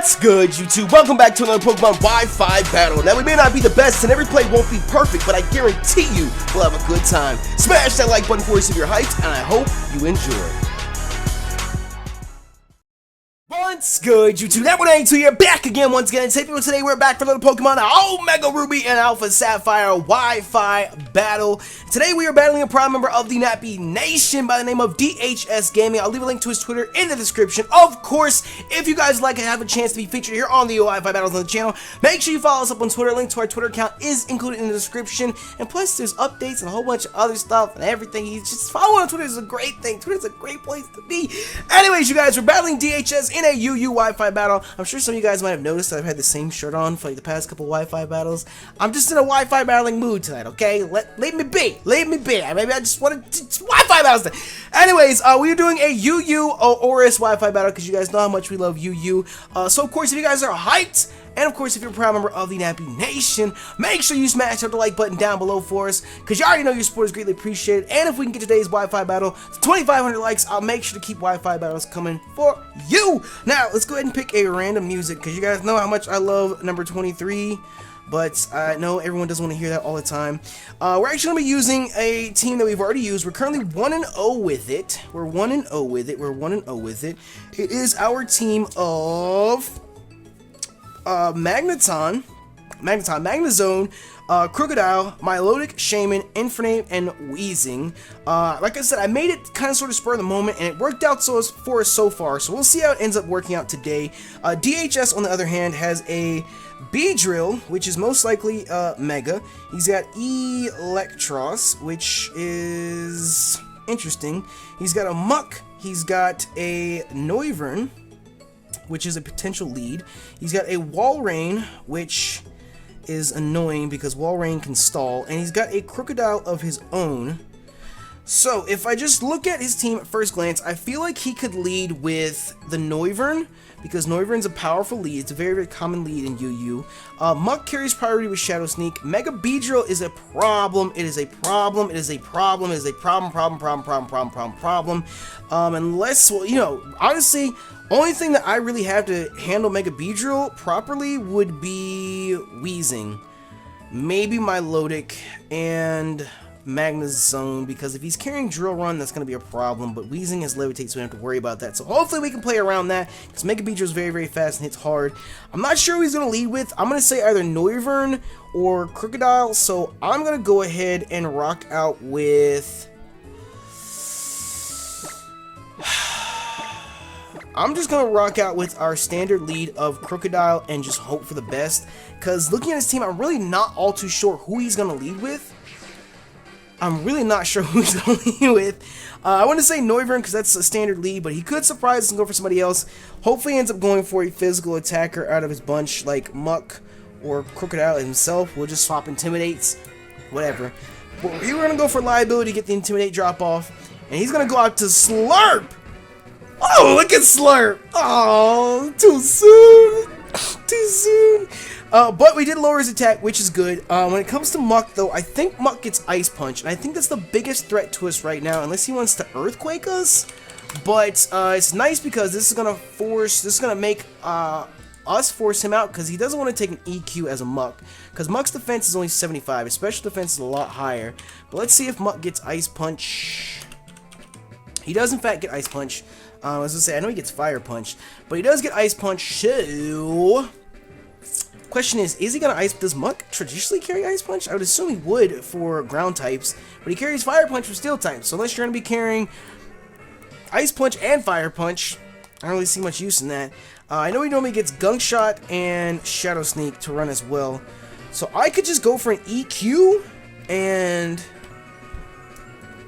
What's good, YouTube? Welcome back to another Pokemon Wi-Fi battle. Now, we may not be the best and every play won't be perfect, but I guarantee you we'll have a good time. Smash that like button for us if you're hyped, and I hope you enjoy. What's good, YouTube? That one ain't too. You're back again once again. Today we're back for another Pokemon Omega Ruby and Alpha Sapphire Wi-Fi battle. Today we are battling a proud member of the Nappy Nation by the name of DHSGaming. I'll leave a link to his Twitter in the description. Of course, if you guys like and have a chance to be featured here on the Wi-Fi battles on the channel, make sure you follow us up on Twitter. Link to our Twitter account is included in the description. And plus, there's updates and a whole bunch of other stuff and everything. You just follow on Twitter is a great thing. Twitter's a great place to be. Anyways, you guys, we're battling DHS in a UU Wi-Fi battle. I'm sure some of you guys might have noticed that I've had the same shirt on for like the past couple Wi-Fi battles. I'm just in a Wi-Fi battling mood tonight, okay? Leave me be. Leave me be. Maybe I just want to Wi-Fi battles today. Anyways, we are doing a UU ORAS Wi-Fi battle because you guys know how much we love UU. So of course, if you guys are hyped, and of course, if you're a proud member of the Nappy Nation, make sure you smash the like button down below for us, because you already know your support is greatly appreciated. And if we can get today's Wi-Fi battle to 2,500 likes, I'll make sure to keep Wi-Fi battles coming for you. Now, let's go ahead and pick a random music, because you guys know how much I love number 23. But I know everyone doesn't want to hear that all the time. We're actually going to be using a team that we've already used. We're currently 1-0 with it. We're 1-0 with it. We're 1-0 with it. It is our team of Magnezone, Crocodile, Milotic, Shaman, Infernape, and Weezing. Like I said, I made it kind of sort of spur of the moment, and it worked out for us so far, so we'll see how it ends up working out today. DHS, on the other hand, has a Beedrill, which is most likely Mega. He's got Electros, which is interesting. He's got a Muck. He's got a Noivern, which is a potential lead. He's got a Walrein, which is annoying because Walrein can stall, and he's got a Crocodile of his own. So if I just look at his team at first glance, I feel like he could lead with the Noivern, because Noivern's a powerful lead. It's a very, very common lead in UU. Muck carries priority with Shadow Sneak. Mega Beedrill is a problem. It is a problem. It is a problem. It is a problem. Unless, well, you know, honestly, only thing that I really have to handle Mega Beedrill properly would be Weezing. Maybe Milotic and Magnezone, because if he's carrying Drill Run, that's going to be a problem, but Weezing has Levitate, so we don't have to worry about that. So hopefully we can play around that, because Mega Beedrill is very, very fast and hits hard. I'm not sure who he's going to lead with. I'm going to say either Noivern or Crocodile, so I'm going to go ahead and rock out with... I'm just going to rock out with our standard lead of Crocodile and just hope for the best, because looking at his team, I'm really not all too sure who he's going to lead with. I'm really not sure who he's going to lead with. I want to say Noivern because that's a standard lead, but he could surprise us and go for somebody else. Hopefully he ends up going for a physical attacker out of his bunch like Muck or Crocodile himself. We'll just swap Intimidates, whatever. But we were going to go for Liability to get the Intimidate drop off, and he's going to go out to Slurp. Oh, look at Slurp! Oh, too soon! Too soon! But we did lower his attack, which is good. When it comes to Muck, though, I think Muck gets Ice Punch, and I think that's the biggest threat to us right now, unless he wants to Earthquake us. But it's nice because this is gonna make us force him out, because he doesn't want to take an EQ as a Muck, because Muck's defense is only 75, his special defense is a lot higher. But let's see if Muck gets Ice Punch. He does in fact get Ice Punch. I was gonna say, I know he gets Fire Punch, but he does get Ice Punch, so... Question is he gonna does Muck traditionally carry Ice Punch? I would assume he would for ground types, but he carries Fire Punch for steel types, so unless you're gonna be carrying Ice Punch and Fire Punch, I don't really see much use in that. I know he normally gets Gunk Shot and Shadow Sneak to run as well, so I could just go for an EQ and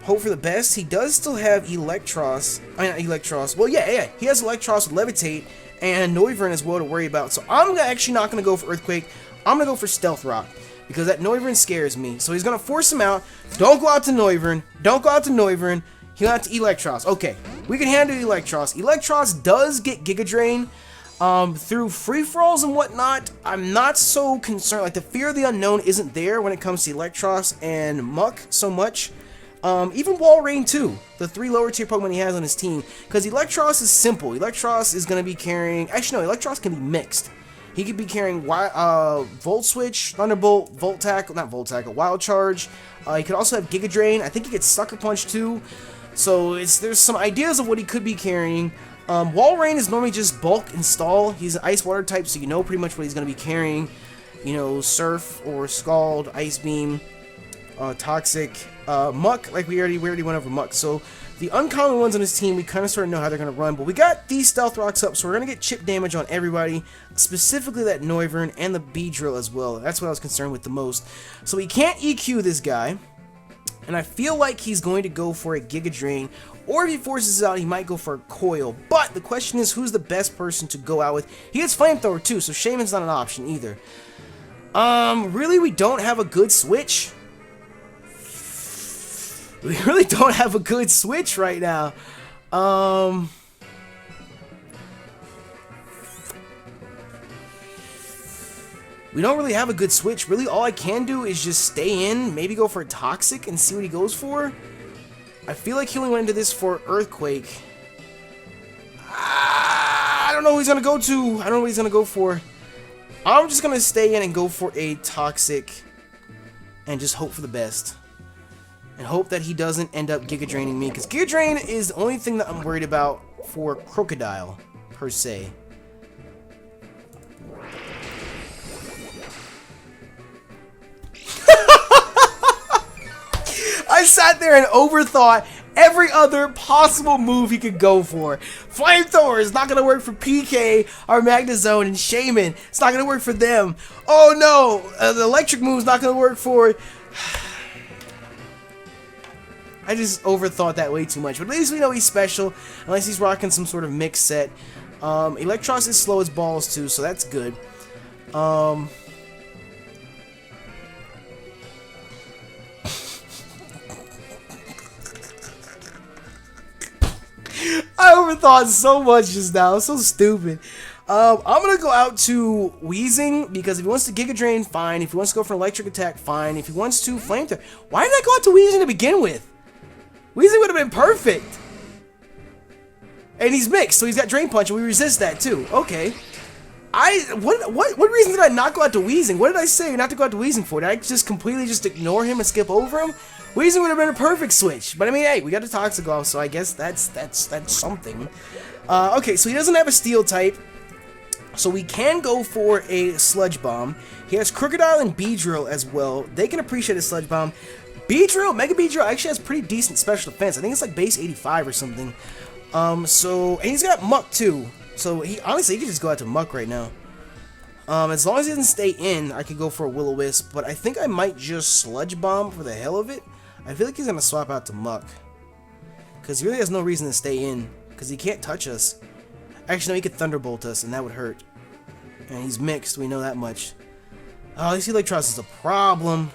hope for the best. He does still have Electros. I mean, not Electros. Well, yeah. He has Electros with Levitate and Noivern as well to worry about. So I'm actually not going to go for Earthquake. I'm going to go for Stealth Rock, because that Noivern scares me. So he's going to force him out. Don't go out to Noivern. Don't go out to Noivern. He'll have to Electros. Okay, we can handle Electros. Electros does get Giga Drain through free-for-alls and whatnot. I'm not so concerned. Like, the fear of the unknown isn't there when it comes to Electros and Muck so much. Even Walrein too, the 3 lower tier Pokemon he has on his team, because Electros is simple. Electros is going to be carrying, actually no, Electros can be mixed. He could be carrying Volt Switch, Thunderbolt, Volt Tackle, not Volt Tackle, Wild Charge. He could also have Giga Drain. I think he gets Sucker Punch too. So there's some ideas of what he could be carrying. Walrein is normally just bulk install. He's an Ice Water type, so you know pretty much what he's going to be carrying. You know, Surf or Scald, Ice Beam, Toxic, Muck. Like we already went over Muck. So the uncommon ones on his team, we kind of sort of know how they're going to run. But we got these Stealth Rocks up, so we're going to get chip damage on everybody, specifically that Noivern and the Beedrill as well. That's what I was concerned with the most. So we can't EQ this guy. And I feel like he's going to go for a Giga Drain, or if he forces it out, he might go for a Coil. But the question is, who's the best person to go out with? He gets Flamethrower too, so Shaman's not an option either. Really, we don't have a good switch. We really don't have a good switch right now. We don't really have a good switch. Really, all I can do is just stay in, maybe go for a Toxic and see what he goes for. I feel like he only went into this for Earthquake. I don't know who he's going to go to. I don't know what he's going to go for. I'm just going to stay in and go for a Toxic and just hope for the best. And hope that he doesn't end up Giga Draining me, because Giga Drain is the only thing that I'm worried about for Crocodile, per se. I sat there and overthought every other possible move he could go for. Flamethrower is not going to work for PK, or Magnezone, and Shaman. It's not going to work for them. Oh no, the electric move is not going to work for... I just overthought that way too much. But at least we know he's special, unless he's rocking some sort of mix set. Electros is slow as balls too, so that's good. I overthought so much just now. It's so stupid. I'm going to go out to Weezing, because if he wants to Giga Drain, fine. If he wants to go for Electric Attack, fine. If he wants to Flamethrower... Why did I go out to Weezing to begin with? Weezing would have been perfect. And he's mixed, so he's got Drain Punch, and we resist that too. Okay. What reason did I not go out to Weezing? What did I say not to go out to Weezing for? Did I just completely just ignore him and skip over him? Weezing would have been a perfect switch. But I mean, hey, we got a Toxic off, so I guess that's something. Okay, so he doesn't have a Steel type. So we can go for a Sludge Bomb. He has Crocodile and Beedrill as well. They can appreciate a Sludge Bomb. Beedrill, Mega Beedrill actually has pretty decent special defense. I think it's like base 85 or something. And he's got Muck too. So he honestly, he could just go out to Muck right now. As long as he doesn't stay in, I could go for a Will-O-Wisp. But I think I might just Sludge Bomb for the hell of it. I feel like he's gonna swap out to Muck, because he really has no reason to stay in, because he can't touch us. Actually, no, he could Thunderbolt us, and that would hurt. And he's mixed, we know that much. Oh, this Electros is a problem.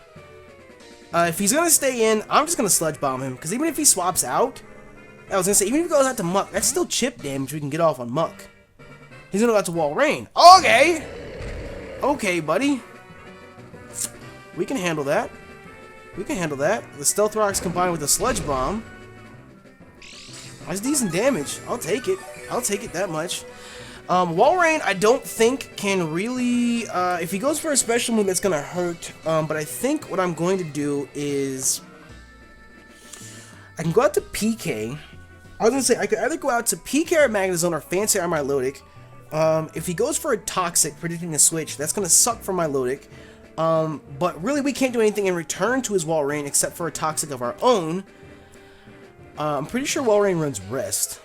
If he's gonna stay in, I'm just gonna Sludge Bomb him, because even if he swaps out, I was gonna say, even if he goes out to Muck, that's still chip damage we can get off on Muck. He's gonna go out to Walrein. Okay! Okay, buddy. We can handle that. We can handle that. The Stealth Rocks combined with the Sludge Bomb. That's decent damage. I'll take it. I'll take it that much. Walrein, I don't think can really... if he goes for a special move, that's going to hurt. But I think what I'm going to do is... I can go out to PK. I was going to say, I could either go out to PK or Magnezone or Fancy or Milotic. If he goes for a Toxic, predicting a switch, that's going to suck for Milotic. But really, we can't do anything in return to his Walrein except for a Toxic of our own. I'm pretty sure Walrein runs Rest.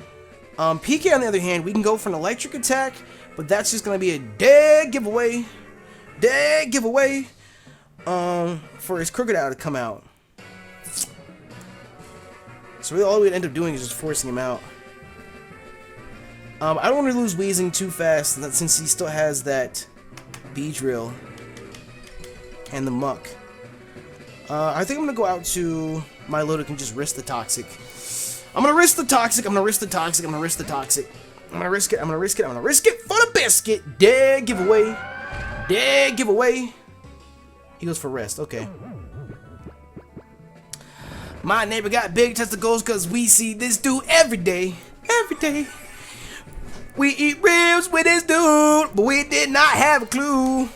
PK, on the other hand, we can go for an Electric Attack, but that's just going to be a dead giveaway. Dead giveaway for his Crocodile to come out. So really, all we'd end up doing is just forcing him out. I don't want to lose Weezing too fast, since he still has that Beedrill and the Muck. I think I'm going to go out to Milotic and just risk the Toxic. I'm going to risk the Toxic, I'm going to risk the Toxic, I'm going to risk the Toxic. I'm going to risk it, I'm going to risk it, I'm going to risk it for the biscuit. Dead giveaway. Dead giveaway. He goes for rest, okay. My neighbor got big testicles because we see this dude every day. Every day. We eat ribs with this dude, but we did not have a clue.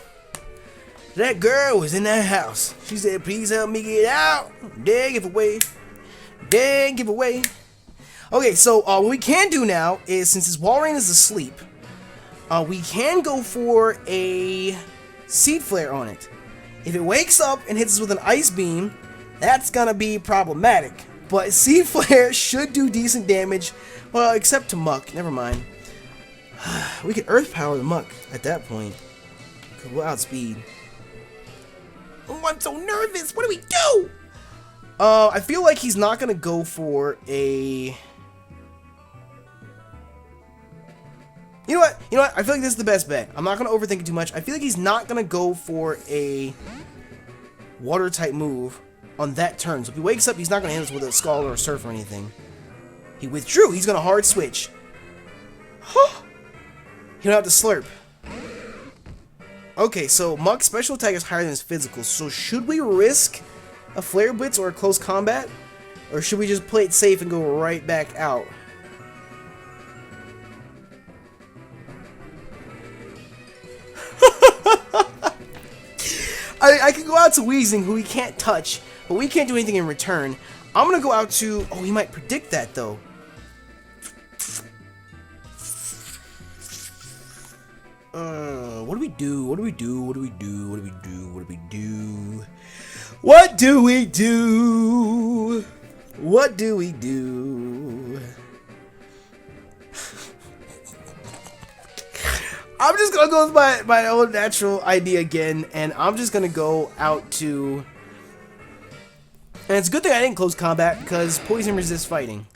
That girl was in that house. She said, please help me get out. Dead giveaway. Dead giveaway. Okay, so what we can do now is, since his Walrein is asleep, we can go for a Seed Flare on it. If it wakes up and hits us with an Ice Beam, that's gonna be problematic. But Seed Flare should do decent damage, well, except to Muck. Never mind. We could Earth Power the Muck at that point, because we'll outspeed. Oh, I'm so nervous. What do we do? I feel like he's not gonna go for a... You know what? I feel like this is the best bet. I'm not going to overthink it too much. I feel like he's not going to go for a water type move on that turn. So if he wakes up, he's not going to hit us with a Scald or a Surf or anything. He withdrew. He's going to hard switch. He don't have to Slurp. Okay, so Muck's special attack is higher than his physical. So should we risk a Flare Blitz or a close combat? Or should we just play it safe and go right back out? I could go out to Weezing, who he can't touch, but we can't do anything in return. I'm gonna go out to... Oh, he might predict that, though. What do we do? What do we do? What do we do? What do we do? What do we do? What do we do? What do we do? I'm just gonna go with my own natural idea again, and I'm just gonna go out to... And it's a good thing I didn't close combat, because Poison resists fighting.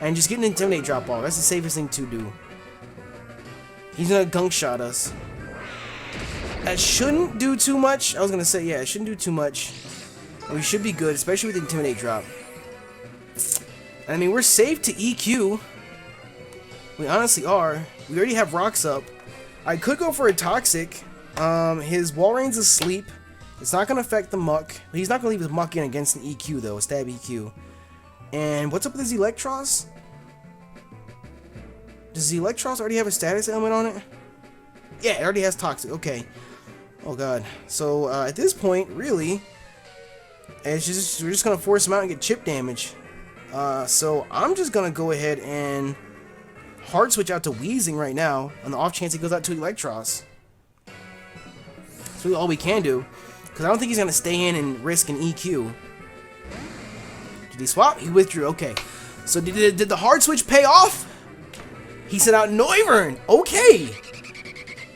And just get an Intimidate drop off. That's the safest thing to do. He's gonna Gunk Shot us. That shouldn't do too much. I was gonna say, yeah, it shouldn't do too much. We should be good, especially with the Intimidate drop. I mean, we're safe to EQ. We honestly are. We already have rocks up. I could go for a Toxic. His Walrein's asleep. It's not going to affect the Muck. He's not going to leave his Muck in against an EQ, though. A Stab EQ. And what's up with his Electros? Does the Electros already have a status element on it? Yeah, it already has Toxic. Okay. Oh, God. So, at this point, really, we're just going to force him out and get chip damage. So, I'm just going to go ahead and hard switch out to Weezing right now, on the off chance he goes out to Electros. That's really all we can do, because I don't think he's going to stay in and risk an EQ. Did he swap? He withdrew. Okay. So did the hard switch pay off? He sent out Noivern. Okay.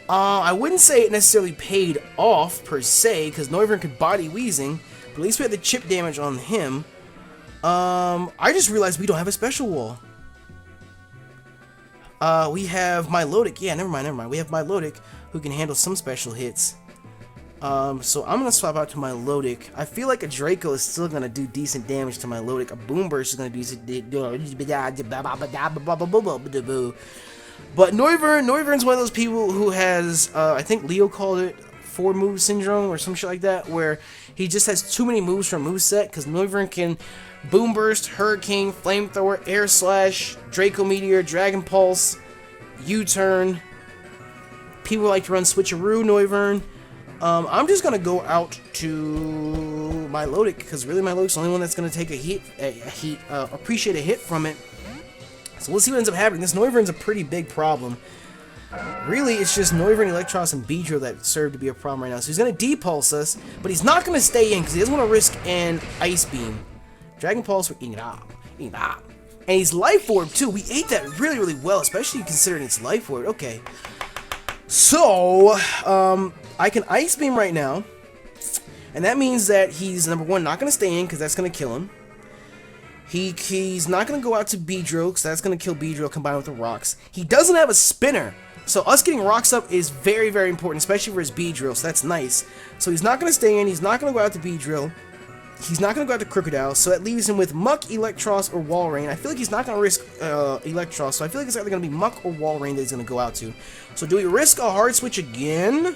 I wouldn't say it necessarily paid off, per se, because Noivern could body Weezing, but at least we had the chip damage on him. I just realized we don't have a special wall. We have Milotic. Yeah, never mind. We have Milotic, who can handle some special hits. So I'm gonna swap out to Milotic. I feel like a Draco is still gonna do decent damage to Milotic. A Boom Burst is gonna do... But Noivern's one of those people who has, I think Leo called it 4-move syndrome or some shit like that, where he just has too many moves from moveset, because Noivern can Boom Burst, Hurricane, Flamethrower, Air Slash, Draco Meteor, Dragon Pulse, U-Turn. People like to run Switcheroo Noivern. I'm just gonna go out to Milotic, because really Milotic's the only one that's gonna take appreciate a hit from it. So we'll see what ends up happening. This Noivern's a pretty big problem. Really, it's just Noivern, Electros, and Beedrill that serve to be a problem right now. So he's going to depulse us, but he's not going to stay in because he doesn't want to risk an Ice Beam. Dragon Pulse, we're eating it up. Eating it up. And he's Life Orb, too. We ate that really, really well, especially considering it's Life Orb. Okay. So, I can Ice Beam right now. And that means that he's, number one, not going to stay in because that's going to kill him. He's not going to go out to Beedrill because that's going to kill Beedrill combined with the rocks. He doesn't have a spinner. So us getting rocks up is very, very important, especially for his Beedrill, so that's nice. So he's not going to stay in. He's not going to go out to Beedrill. He's not going to go out to Crocodile, so that leaves him with Muck, Electros, or Walrein. I feel like he's not going to risk Electros, so I feel like it's either going to be Muck or Walrein that he's going to go out to. So do we risk a hard switch again?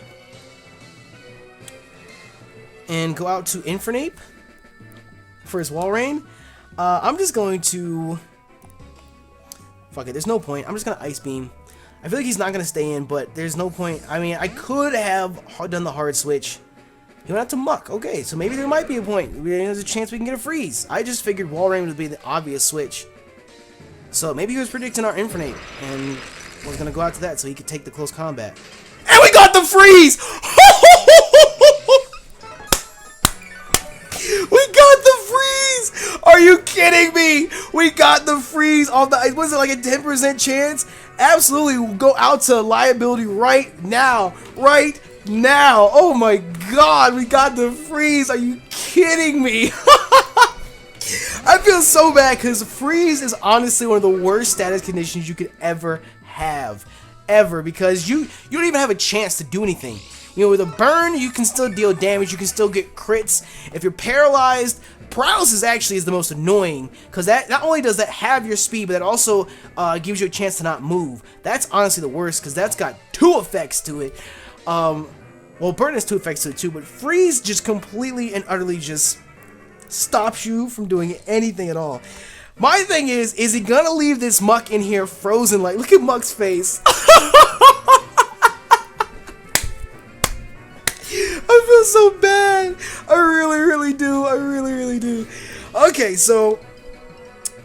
And go out to Infernape for his Walrein? I'm just going to... Fuck it, there's no point. I'm just going to Ice Beam. I feel like he's not going to stay in, but there's no point. I mean, I could have done the hard switch. He went out to Muck. Okay, so maybe there might be a point. There's a chance we can get a freeze. I just figured Wall Rain would be the obvious switch. So maybe he was predicting our Infernape and was going to go out to that so he could take the close combat. And we got the freeze! We got the freeze! Are you kidding me? We got the freeze off the... Was it like a 10% chance? Absolutely, we'll go out to liability right now. Right now. Oh my god, we got the freeze. Are you kidding me? I feel so bad because freeze is honestly one of the worst status conditions you could ever have. Ever. Because you don't even have a chance to do anything. You know, with a burn, you can still deal damage. You can still get crits. If you're paralyzed, paralysis actually is the most annoying. Because that not only does that have your speed, but that also gives you a chance to not move. That's honestly the worst because that's got 2 effects to it. Well, burn has 2 effects to it too. But freeze just completely and utterly just stops you from doing anything at all. My thing is he gonna leave this Muck in here frozen? Like, look at Muck's face. I feel so bad. I really do. I really do. Okay, so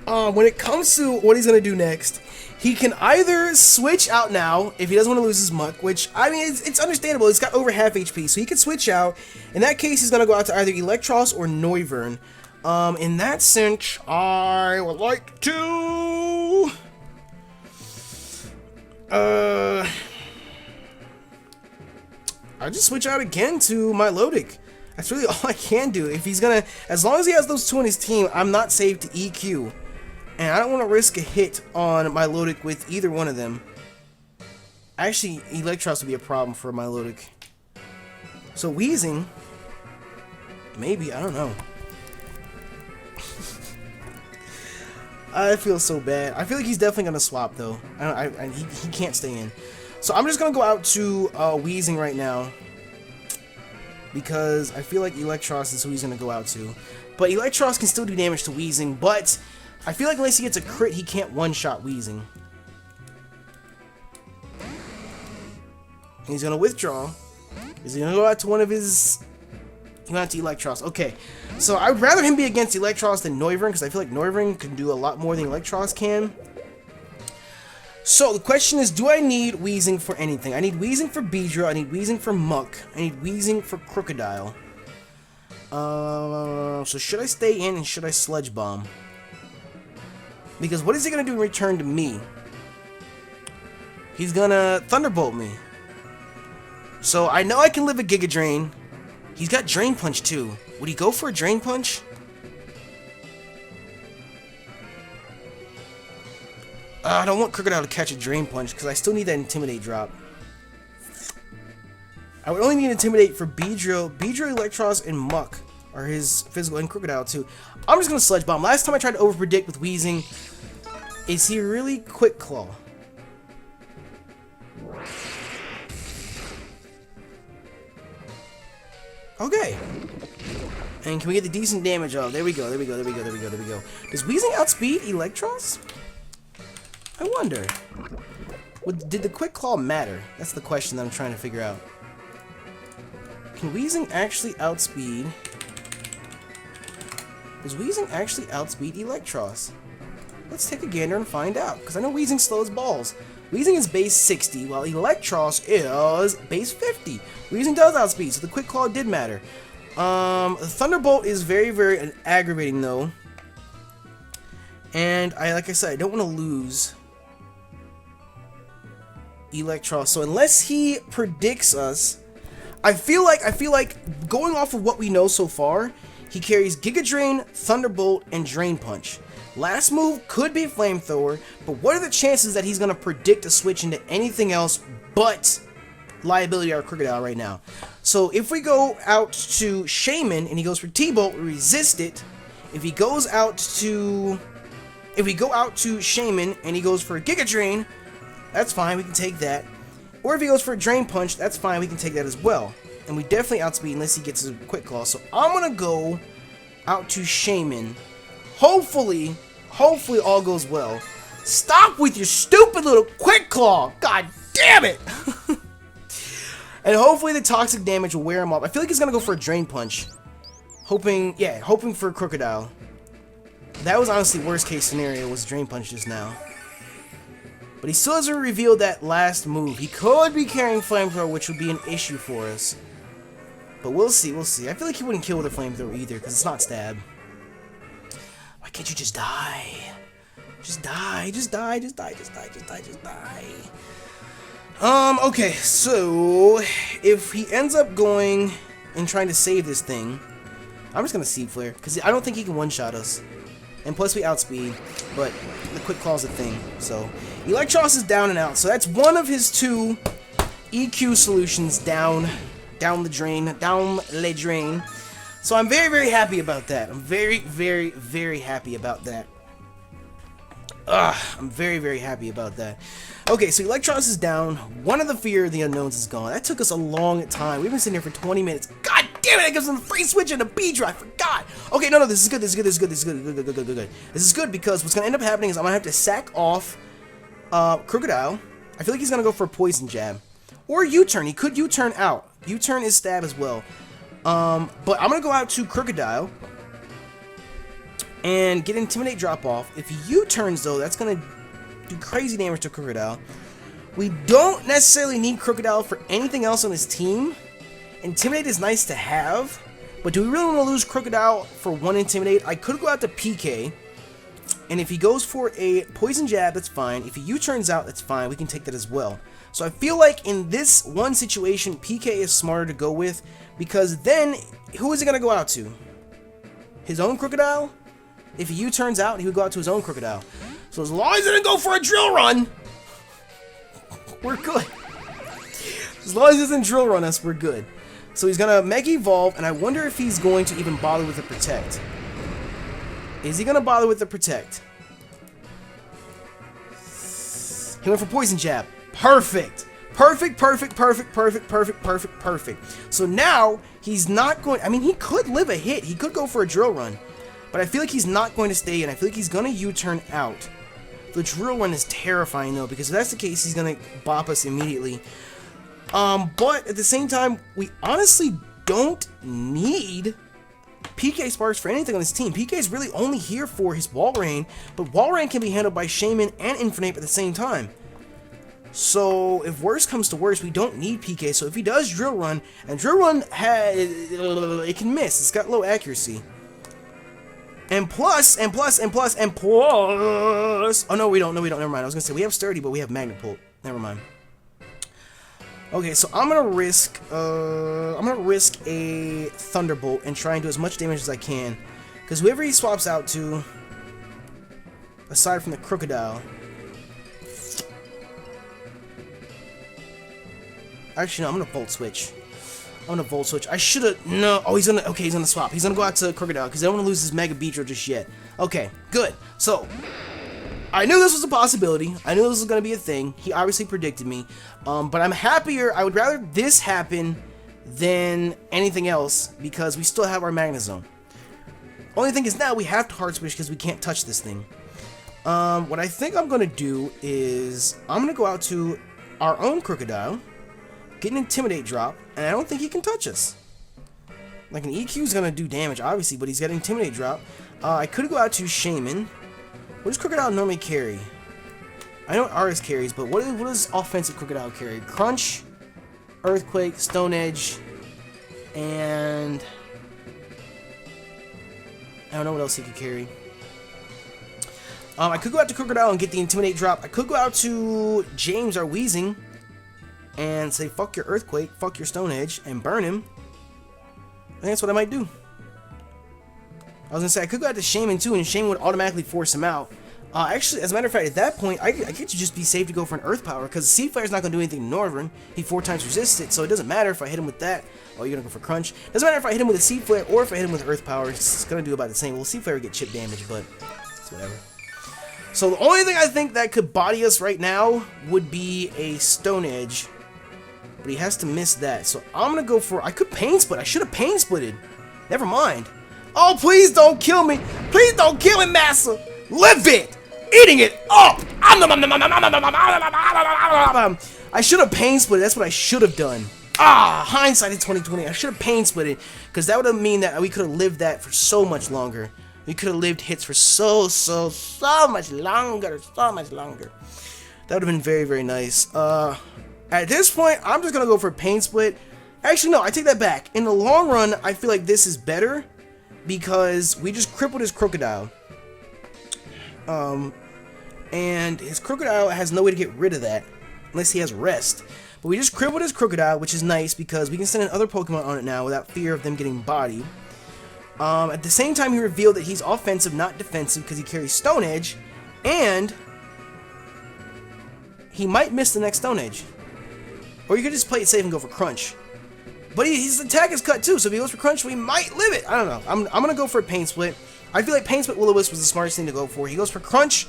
when it comes to what he's gonna do next, he can either switch out now if he doesn't want to lose his Muck, which I mean it's understandable. It's got over half HP, so he can switch out. In that case, he's gonna go out to either Electros or Noivern. In that sense, I would like to I just switch out again to my Milotic. That's really all I can do. If he's gonna, as long as he has those 2 on his team, I'm not saved to EQ. And I don't want to risk a hit on my Milotic with either one of them. Actually, Electros would be a problem for my Milotic. So Wheezing, maybe, I don't know. I feel so bad. I feel like he's definitely gonna swap though. He can't stay in. So I'm just gonna go out to Wheezing right now because I feel like Electros is who he's gonna go out to. But Electros can still do damage to Wheezing, but I feel like unless he gets a crit, he can't one-shot Wheezing. He's gonna withdraw. He's gonna go out to one of his... He went out to Electros. Okay, so I would rather him be against Electros than Noivern because I feel like Noivern can do a lot more than Electros can. So the question is, do I need Wheezing for anything? I need Wheezing for Beedrill, I need Wheezing for Muck, I need Wheezing for Crocodile. So should I stay in and should I Sludge Bomb? Because what is he going to do in return to me? He's going to Thunderbolt me. So I know I can live a Giga Drain. He's got Drain Punch too. Would he go for a Drain Punch? I don't want Crocodile to catch a Drain Punch because I still need that Intimidate drop. I would only need Intimidate for Beedrill, Electros, and Muck are his physical, and Crocodile too. I'm just going to Sludge Bomb. Last time I tried to overpredict with Wheezing, is he really Quick Claw? Okay. And can we get the decent damage? Oh, there we go, there we go, there we go, there we go, there we go. Does Wheezing outspeed Electros? I wonder. Did the Quick Claw matter? That's the question that I'm trying to figure out. Can Wheezing actually outspeed... Does Wheezing actually outspeed Electros? Let's take a gander and find out, because I know Wheezing slows balls. Wheezing is base 60, while Electros is base 50. Wheezing does outspeed, so the Quick Claw did matter. The Thunderbolt is very, very aggravating, though. And, like I said, I don't want to lose Electros. So unless he predicts us, I feel like going off of what we know so far, he carries Giga Drain, Thunderbolt, and Drain Punch. Last move could be Flamethrower, but what are the chances that he's going to predict a switch into anything else but Liability or Crocodile right now? So if we go out to Shaman and he goes for T-Bolt, we resist it. If we go out to Shaman and he goes for Giga Drain, that's fine, we can take that. Or if he goes for a Drain Punch, that's fine, we can take that as well. And we definitely outspeed unless he gets a Quick Claw. So I'm going to go out to Shaman, hopefully all goes well. Stop with your stupid little quick claw. God damn it. And hopefully the toxic damage will wear him off. I feel like he's gonna go for a drain punch. Hoping for Crocodile. That was honestly worst case scenario, was drain punch just now. But he still hasn't revealed that last move. He could be carrying flamethrower, which would be an issue for us. But we'll see, we'll see. I feel like he wouldn't kill with a flamethrower either, because it's not stab. Why can't you just die? Just die, just die, just die, just die, just die, just die. Okay, so if he ends up going and trying to save this thing, I'm just gonna Seed Flare, because I don't think he can one-shot us. And plus we outspeed, but the quick claw's a thing. So Electros is down and out. So that's one of his 2 EQ solutions down the drain. So I'm very, very happy about that. I'm very, very, very happy about that. I'm very, very happy about that. Okay, so Electros is down. One of the Fear of the Unknowns is gone. That took us a long time. We've been sitting here for 20 minutes. God damn it, that gives them the free switch and the B drive. I forgot. Okay, no, this is good. This is good. This is good. This is good. This is good because what's gonna end up happening is I'm gonna have to sack off Crocodile. I feel like he's gonna go for a poison jab. Or U-turn. He could U-turn out. U-turn is stab as well. But I'm gonna go out to Crocodile and get Intimidate drop off. If he U-turns though, that's gonna do crazy damage to Crocodile. We don't necessarily need Crocodile for anything else on his team. Intimidate is nice to have, but do we really want to lose Crocodile for 1 Intimidate? I could go out to PK, and if he goes for a Poison Jab, that's fine. If he U-turns out, that's fine. We can take that as well. So I feel like in this one situation, PK is smarter to go with, because then, who is he going to go out to? His own Crocodile? If he U-turns out, he would go out to his own Crocodile. So as long as he doesn't go for a drill run, we're good. As long as he doesn't drill run us, we're good. So he's gonna Mega Evolve, and I wonder if he's going to even bother with the Protect. Is he gonna bother with the Protect? He went for Poison Jab. Perfect. Perfect. So now he's not going. I mean, he could live a hit. He could go for a drill run, but I feel like he's not going to stay in. I feel like he's gonna U-turn out. The drill run is terrifying though, because if that's the case, he's gonna bop us immediately. But at the same time, we honestly don't need PK Sparks for anything on this team. PK is really only here for his Wall Rain, but Wall Rain can be handled by Shaman and Infinite at the same time. So if worse comes to worse, we don't need PK. So if he does Drill Run, and Drill Run it can miss. It's got low accuracy. And plus. Oh no, we don't. Never mind. I was gonna say we have Sturdy, but we have Magnet Pull. Never mind. Okay, so I'm gonna risk a Thunderbolt and try and do as much damage as I can, because whoever he swaps out to, aside from the Crocodile. Actually, no, I'm gonna Volt Switch. I should've. No. Oh, he's gonna. Okay, he's gonna swap. He's gonna go out to Crocodile because I don't want to lose his Mega Beedrill just yet. Okay, good. So, I knew this was a possibility. I knew this was gonna be a thing. He obviously predicted me. But I'm happier. I would rather this happen than anything else because we still have our Magnet Zone. Only thing is now we have to Hard Switch because we can't touch this thing. What I think I'm gonna do is I'm gonna go out to our own Crocodile. Get an Intimidate drop, and I don't think he can touch us. Like, an EQ is going to do damage, obviously, but he's got an Intimidate drop. I could go out to Shaman. What does Crocodile normally carry? I know ORAS carries, but what does offensive Crocodile carry? Crunch, Earthquake, Stone Edge, and I don't know what else he could carry. I could go out to Crocodile and get the Intimidate drop. I could go out to James, our Weezing, and say, fuck your Earthquake, fuck your Stone Edge, and burn him. I think that's what I might do. I was gonna say, I could go out to Shaman too, and Shaman would automatically force him out. Actually, as a matter of fact, at that point, I could just be safe to go for an Earth Power, because Seed Flare's not gonna do anything to Northern. He 4 times resisted, so it doesn't matter if I hit him with that. Oh, you're gonna go for Crunch. Doesn't matter if I hit him with a Seed Flare, or if I hit him with Earth Power, it's gonna do about the same. Well, Seed Flare would get chip damage, but it's whatever. So the only thing I think that could body us right now would be a Stone Edge. But he has to miss that. So I'm going to go for... I could Pain Split. I should have Pain Splitted. Never mind. Oh, please don't kill me. Please don't kill him, Master. Live it. Eating it up. I should have pain split. That's what I should have done. Hindsight in 2020. I should have pain split it, because that would have mean that we could have lived that for so much longer. We could have lived hits for so much longer. That would have been very, very nice. At this point, I'm just gonna go for pain split. Actually, no, I take that back. In the long run, I feel like this is better because we just crippled his Crocodile. And his Crocodile has no way to get rid of that unless he has rest. But we just crippled his Crocodile, which is nice because we can send in other Pokemon on it now without fear of them getting bodied. At the same time, he revealed that he's offensive, not defensive, because he carries Stone Edge, and he might miss the next Stone Edge. Or you could just play it safe and go for Crunch. But his attack is cut too, so if he goes for Crunch, we might live it. I don't know. I'm gonna go for a Pain Split. I feel like Pain Split Will-O-Wisp was the smartest thing to go for. He goes for Crunch.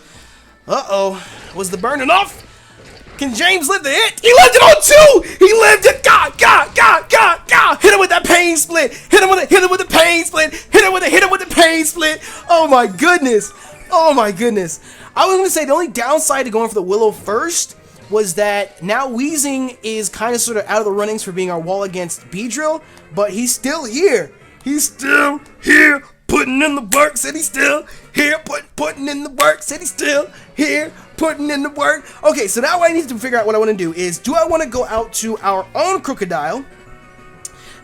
Uh-oh. Was the burn enough? Can James live the hit? He lived it on 2! He lived it! God! Hit him with that Pain Split! Hit him with the Pain Split! Hit him with the Pain Split! Oh my goodness! Oh my goodness! I was gonna say the only downside to going for the Willow first was that now Weezing is kind of sort of out of the runnings for being our wall against Beedrill, but he's still here. He's still here, putting in the work. Said he's still here, putting in the work. Said he's still here, putting in the work. Okay, so now I need to figure out what I want to do is, do I want to go out to our own Crocodile,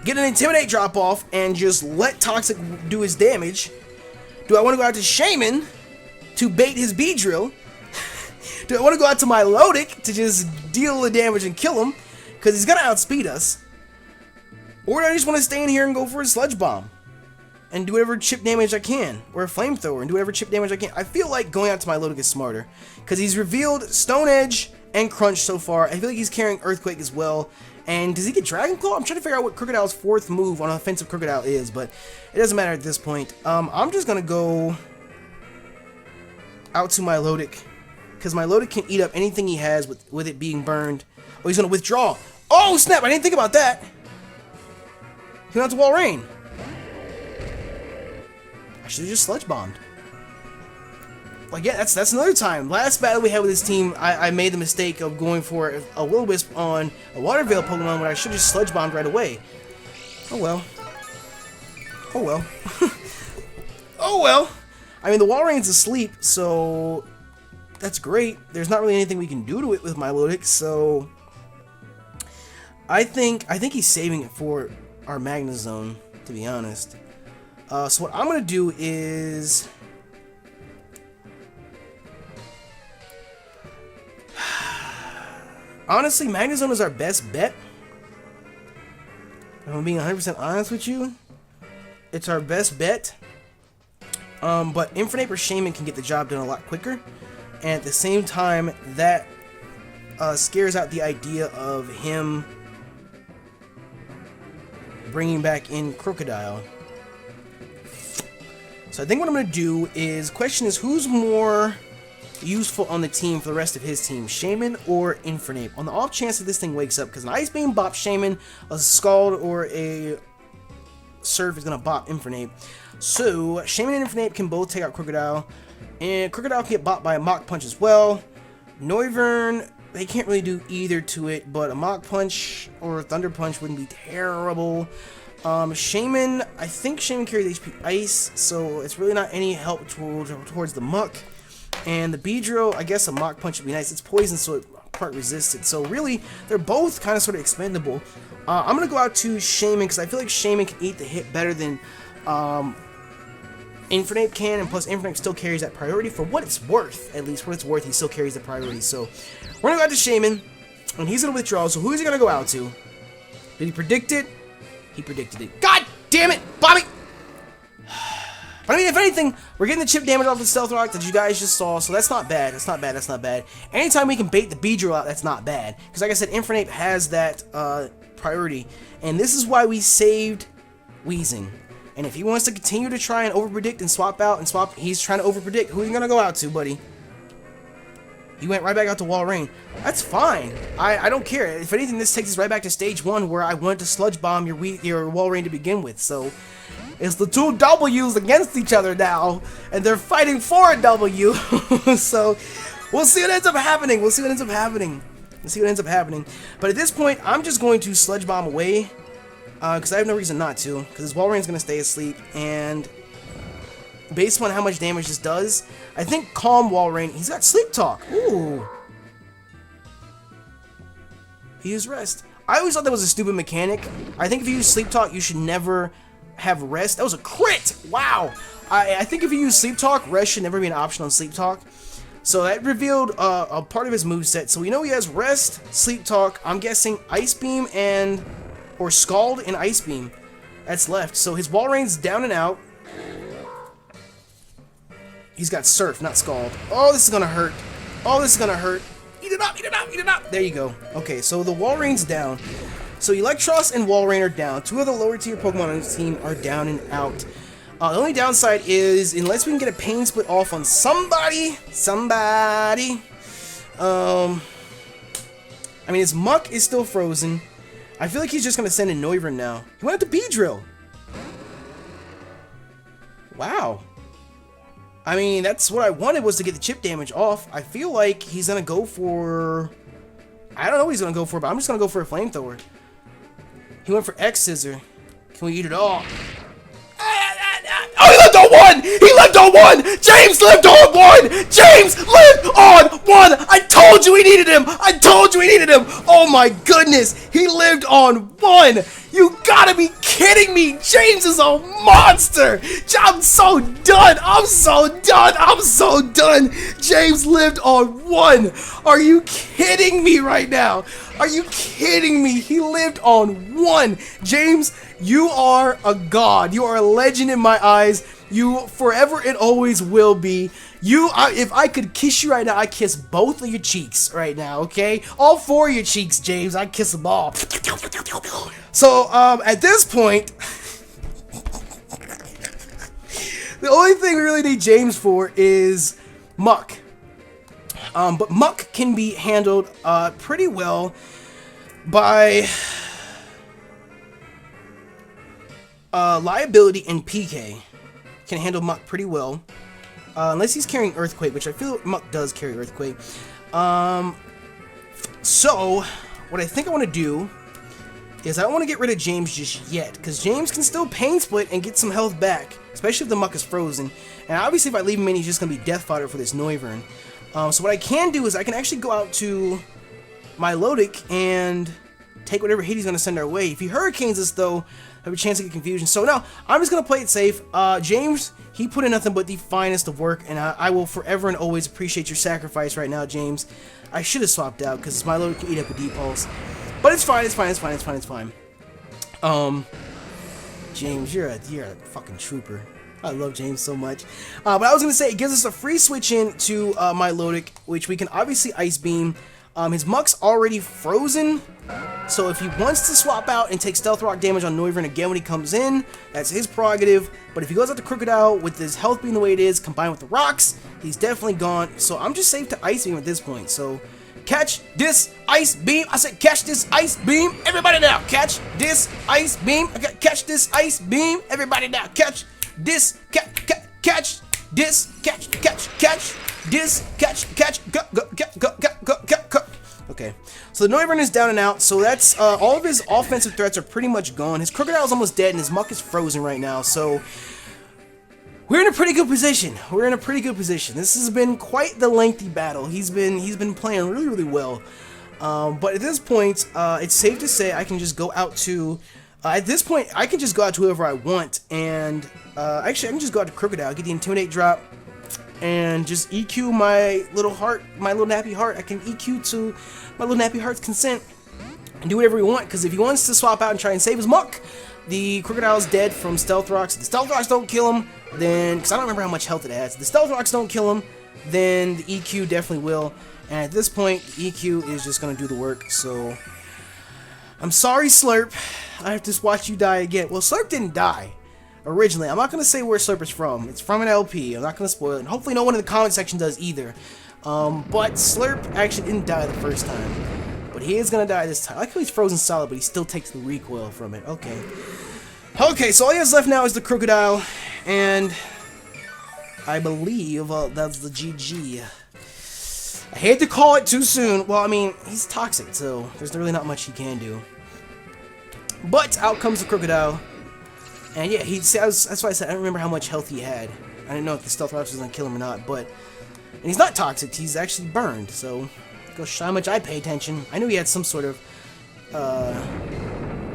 get an Intimidate drop off, and just let Toxic do his damage? Do I want to go out to Shaman to bait his Beedrill? Do I want to go out to my Milotic to just deal the damage and kill him, because he's gonna outspeed us? Or do I just want to stay in here and go for a Sludge Bomb and do whatever chip damage I can, or a Flamethrower and do whatever chip damage I can? I feel like going out to my Milotic is smarter, because he's revealed Stone Edge and Crunch so far. I feel like he's carrying Earthquake as well. And does he get Dragon Claw? I'm trying to figure out what Crocodile's 4th move on an offensive Crocodile is, but it doesn't matter at this point. I'm just gonna go out to my Milotic, because my Milotic can eat up anything he has with it being burned. Oh, he's gonna withdraw. Oh snap! I didn't think about that. He went out to Walrein. I should have just Sludge Bombed. Like, yeah, that's another time. Last battle we had with this team, I made the mistake of going for a Will-O-Wisp on a Water Veil Pokemon when I should have just Sludge Bombed right away. Oh well. Oh well. Oh well. I mean, the Walrein's asleep, so that's great. There's not really anything we can do to it with Milotic, so I think he's saving it for our Magnezone, to be honest. So what I'm gonna do is honestly, Magnezone is our best bet. If I'm being 100% honest with you, it's our best bet. But Infernape or Shaman can get the job done a lot quicker. And at the same time, that scares out the idea of him bringing back in Crocodile. So I think what I'm going to do is, question is, who's more useful on the team for the rest of his team, Shaman or Infernape? On the off chance that this thing wakes up, because an Ice Beam bops Shaman, a Scald or a Surf is going to bop Infernape. So Shaman and Infernape can both take out Crocodile, and Crocodile can get bopped by a Mach Punch as well. Noivern, they can't really do either to it, but a Mach Punch or a Thunder Punch wouldn't be terrible. Shaman, I think Shaman carries HP Ice, so it's really not any help towards the Muck. And the Beedrill, I guess a Mach Punch would be nice. It's poison, so it part resisted. So really, they're both kind of sort of expendable. I'm going to go out to Shaman, because I feel like Shaman can eat the hit better than Infernape can, and plus Infernape still carries that priority for what it's worth. At least for what it's worth, he still carries the priority. So we're going to go out to Shaman, and he's going to withdraw. So who is he going to go out to? Did he predict it? He predicted it. God damn it, Bobby! But I mean, if anything, we're getting the chip damage off the Stealth Rock that you guys just saw, so that's not bad. That's not bad. That's not bad. Anytime we can bait the Beedrill out, that's not bad. Because like I said, Infernape has that priority, and this is why we saved Weezing. And if he wants to continue to try and overpredict and swap out and swap, he's trying to overpredict. Who are you gonna go out to, buddy? He went right back out to Walrein. That's fine. I don't care. If anything, this takes us right back to stage 1 where I wanted to Sludge Bomb your Walrein to begin with. So It's the two W's against each other now, and they're fighting for a W. So we'll see what ends up happening. We'll see what ends up happening. We'll see what ends up happening. But at this point, I'm just going to Sludge Bomb away, because I have no reason not to, because his Walreign's going to stay asleep, and based on how much damage this does, I think Calm Walrein, he's got Sleep Talk. Ooh. He used Rest. I always thought that was a stupid mechanic. I think if you use Sleep Talk, you should never have Rest. That was a crit! Wow! I think if you use Sleep Talk, Rest should never be an option on Sleep Talk. So that revealed a part of his moveset. So we know he has Rest, Sleep Talk, I'm guessing Ice Beam or Scald and Ice Beam. That's left. So his Walreign's down and out. He's got Surf, not Scald. Oh, this is gonna hurt. Oh, this is gonna hurt. Eat it up, eat it up, eat it up! There you go. Okay, so the Walreign's down. So Electros and Walrein are down. Two of the lower tier Pokemon on his team are down and out. The only downside is, unless we can get a Pain Split off on somebody. I mean, his Muck is still frozen. I feel like he's just gonna send in Noivern now. He went up to Beedrill. Wow. I mean, that's what I wanted, was to get the chip damage off. I feel like he's gonna go for... I don't know what he's gonna go for, but I'm just gonna go for a Flamethrower. He went for X-Scissor. Can we eat it all? Oh, he lived on one! He lived on one! James lived on one! James lived on one! I told you he needed him! I told you he needed him! Oh my goodness! He lived on one! You gotta be kidding me! James is a monster! I'm so done! I'm so done! I'm so done! James lived on one! Are you kidding me right now? Are you kidding me? He lived on one! James, you are a god. You are a legend in my eyes. You forever and always will be. If I could kiss you right now, I'd kiss both of your cheeks right now, okay? All four of your cheeks, James. I'd kiss them all. So, at this point, the only thing we really need James for is Muck. But Muck can be handled pretty well by Liability and PK. Can handle Muck pretty well. Unless he's carrying Earthquake, which I feel Muck does carry Earthquake. So, what I think I want to do is I don't want to get rid of James just yet, because James can still Pain Split and get some health back, especially if the Muck is frozen. And obviously if I leave him in, he's just going to be death fodder for this Noivern. So what I can do is I can actually go out to my Lodic and take whatever hit he's going to send our way. If he Hurricanes us, though, I have a chance to get confusion. So no, I'm just going to play it safe. James, he put in nothing but the finest of work, and I will forever and always appreciate your sacrifice right now, James. I should have swapped out, because my Lodic can eat up a D-Pulse. But it's fine, it's fine, it's fine, it's fine, it's fine. James, you're a fucking trooper. I love James so much. But I was going to say, it gives us a free switch in to my Lodic, which we can obviously Ice Beam. His Muck's already frozen, so if he wants to swap out and take Stealth Rock damage on Noivern again when he comes in, that's his prerogative. But if he goes out to Crocodile with his health being the way it is, combined with the rocks, he's definitely gone. So I'm just safe to Ice Beam at this point. So catch this Ice Beam. I said catch this Ice Beam. Everybody now, catch this Ice Beam. Okay, catch this Ice Beam. Everybody now, catch this, catch this, catch this, catch, go. Okay, so the Noivern is down and out, so that's, all of his offensive threats are pretty much gone. His Crocodile's almost dead, and his Muck is frozen right now, so we're in a pretty good position. We're in a pretty good position. This has been quite the lengthy battle. He's been playing really, really well. But at this point, it's safe to say I can just go out to, at this point, I can just go out to whoever I want, and, actually, I can just go out to Crocodile, get the Intimidate drop, and just EQ my little heart, my little nappy heart. I can EQ to my little nappy heart's consent and do whatever he wants, because if he wants to swap out and try and save his Muck, the Crocodile's dead from Stealth Rocks. If the Stealth Rocks don't kill him, then, because I don't remember how much health it has, if the Stealth Rocks don't kill him, then the EQ definitely will. And at this point, the EQ is just going to do the work, so I'm sorry, Slurp. I have to watch you die again. Well, Slurp didn't die originally. I'm not going to say where Slurp is from. It's from an LP. I'm not going to spoil it. And hopefully no one in the comment section does either. But Slurp actually didn't die the first time. But he is going to die this time. I like how he's frozen solid, but he still takes the recoil from it. Okay. Okay, so all he has left now is the Crocodile, and I believe that's the GG. I hate to call it too soon. Well, I mean, he's toxic, so there's really not much he can do. But out comes the Crocodile, and yeah, that's why I said I don't remember how much health he had. I didn't know if the Stealth Route was gonna kill him or not, but and he's not toxic. He's actually burned. So goes show how much I pay attention. I knew he had some sort of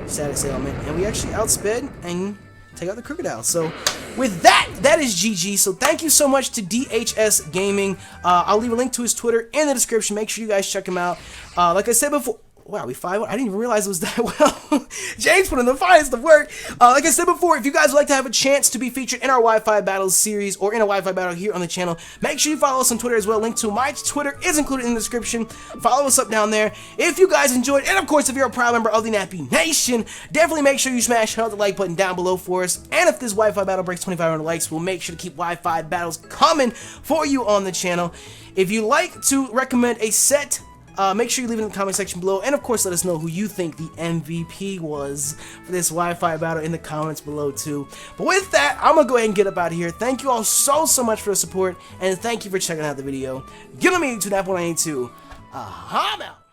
status ailment, and we actually outsped and take out the Crocodile. So with that, that is GG. So thank you so much to DHSGaming. I'll leave a link to his Twitter in the description. Make sure you guys check him out. Like I said before, wow, we 5-1. I didn't even realize it was that well. James put in the finest of work. Like I said before, if you guys would like to have a chance to be featured in our Wi-Fi Battles series or in a Wi-Fi battle here on the channel, make sure you follow us on Twitter as well. Link to my Twitter is included in the description. Follow us up down there. If you guys enjoyed, and of course, if you're a proud member of the Nappy Nation, definitely make sure you smash the like button down below for us. And if this Wi-Fi battle breaks 2,500 likes, we'll make sure to keep Wi-Fi battles coming for you on the channel. If you like to recommend a set, make sure you leave it in the comment section below, and of course let us know who you think the MVP was for this Wi-Fi battle in the comments below too. But with that, I'm gonna go ahead and get up out of here. Thank you all so much for the support, and thank you for checking out the video. Give me to Nap 192. I'm out.